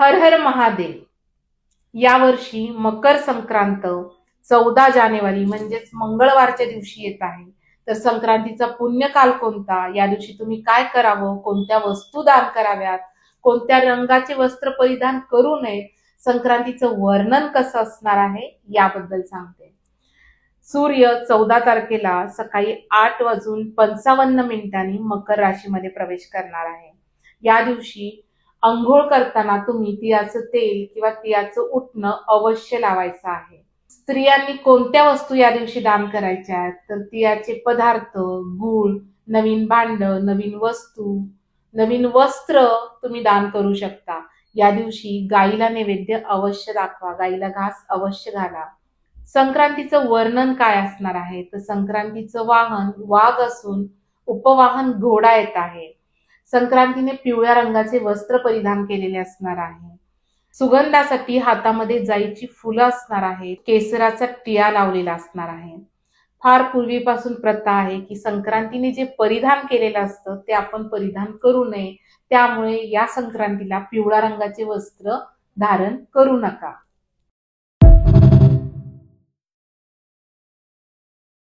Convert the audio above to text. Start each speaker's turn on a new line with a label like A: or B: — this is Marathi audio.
A: हर हर महादेव. यावर्षी मकर संक्रांत 14 जानेवारी म्हणजेच मंगळवारच्या दिवशी येत आहे. तर संक्रांतीचा पुण्यकाल कोणता, या दिवशी तुम्ही काय करावं, कोणत्या वस्तू दान कराव्यात, कोणत्या रंगाचे वस्त्र परिधान करू नये, संक्रांतीचं वर्णन कसं असणार आहे याबद्दल सांगते. सूर्य 14 तारखेला सकाळी 8:55 मकर राशीमध्ये प्रवेश करणार आहे. या दिवशी अंघोळ करताना तुम्ही तिळाचं तेल किंवा तिळाचं उटणं अवश्य लावायचं आहे. स्त्रियांनी कोणत्या वस्तू या दिवशी दान करायच्या आहेत, तर तिळाचे पदार्थ, गूळ, नवीन भांड, नवीन वस्तू, नवीन वस्त्र तुम्ही दान करू शकता. या दिवशी गाईला नैवेद्य अवश्य दाखवा, गाईला घास अवश्य घाला. संक्रांतीचं वर्णन काय असणार आहे, तर संक्रांतीचं वाहन वाघ असून उपवाहन घोडा येत आहे. संक्रांतीने पिवळ्या रंगाचे वस्त्र परिधान केलेले असणार आहे. सुगंधासाठी हातामध्ये जाईची फुलं असणार आहेत. केसराचा टिळा लावलेला असणार आहे. फार पूर्वीपासून प्रथा आहे की संक्रांतीने जे परिधान केलेलं असतं ते आपण परिधान करू नये. त्यामुळे या संक्रांतीला पिवळ्या रंगाचे वस्त्र धारण करू नका.